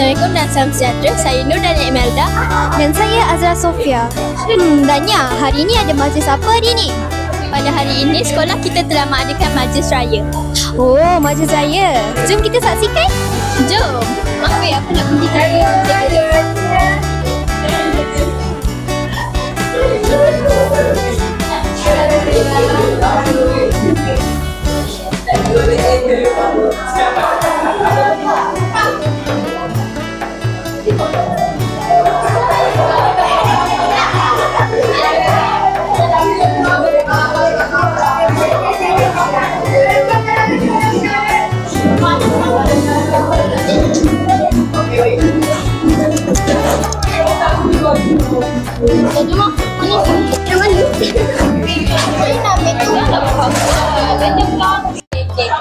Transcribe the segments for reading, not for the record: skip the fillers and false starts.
Assalamualaikum dan salam sejahtera. Saya Nur dan Imelda. Dan saya Azra Sofia. Danya, hari ini ada majlis apa hari ini? Pada hari ini, sekolah kita telah mengadakan majlis raya. Oh, majlis raya. Jom kita saksikan. Jom. Okey, aku nak pergi tanya.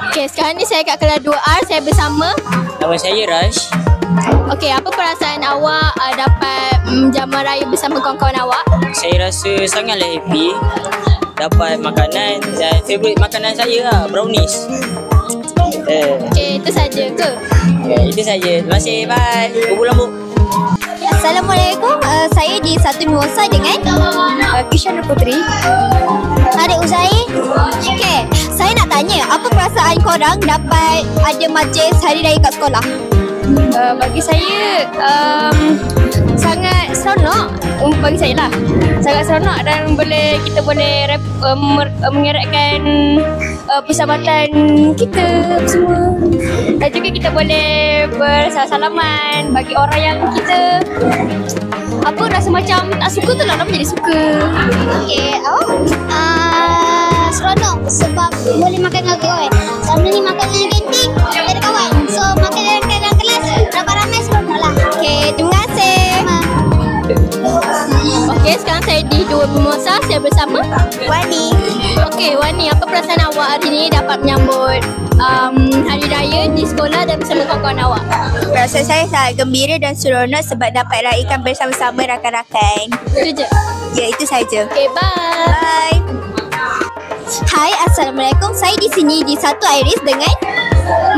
Okay, sekarang ni saya kat kelas 2R. Saya bersama. Nama saya Raj. Okey, apa perasaan awak dapat menjamu raya bersama kawan-kawan awak? Saya rasa sangatlah happy dapat makanan dan favourite makanan saya lah, brownies. Okey, itu saja ke? Itu saja. Terima kasih. Bye. Bubur lambuk. Assalamualaikum. Saya di Satu Mimosa dengan Kishan Putri. Adik Uzair. Okey, saya nak tanya, apa perasaan korang dapat ada majlis hari raya kat sekolah? Bagi saya sangat seronok. Bagi saya lah sangat seronok dan kita boleh mengeratkan persahabatan kita semua, dan juga kita boleh bersalaman bagi orang yang kita rasa macam tak suka tu lama jadi suka. Okey, seronok sebab boleh makan dengan kawan. Selama ni makan dengan kantin, tak ada kawan. So makan dalam kelas ramai-ramai seronok lah. Okey, terima kasih. Okey, sekarang saya di Dua Mimosa. Saya bersama Wani. Okey, Wani, apa perasaan awak hari ini dapat menyambut hari raya di sekolah dan bersama kawan-kawan awak? Perasaan saya sangat gembira dan seronok sebab dapat raikan bersama-sama rakan-rakan. Itu je? Ya, itu saja. Okey, bye. Bye. Hai, Assalamualaikum. Saya di sini di Satu Iris dengan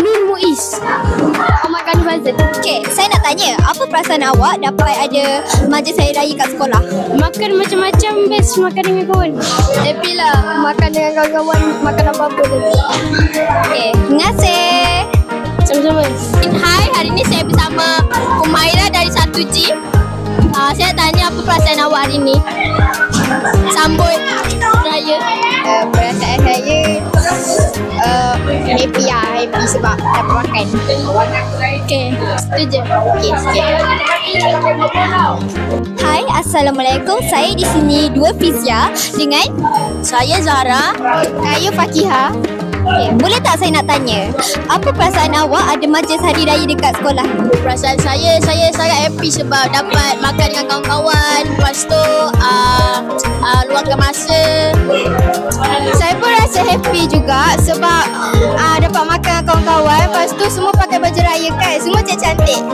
Nur Muiz. Ahmad Kani Fazil. Okey, saya nak tanya, apa perasaan awak dapat ada majlis hari raya kat sekolah? Makan macam-macam, best makan dengan kawan. Happy lah, makan dengan kawan-kawan, makan apa-apa tu. Okey, terima kasih. Sama-sama. Hai, hari ini saya bersama Umaira dari 1G. Saya nak tanya, apa perasaan awak hari ini sambut raya? Perasaan saya happy lah, happy sebab dapat makan. Okey, itu je. Okey, sikit. Hai, Assalamualaikum. Saya di sini Dua Fizia dengan Saya Zara. saya Fakihah. Okay, boleh tak saya nak tanya, apa perasaan awak ada majlis hari raya dekat sekolah? Perasaan saya sangat happy sebab dapat makan dengan kawan-kawan. Lepas tu luangkan masa. Saya pun rasa happy juga sebab dapat makan dengan kawan-kawan. Lepas tu semua pakai baju raya kan, semua cantik-cantik.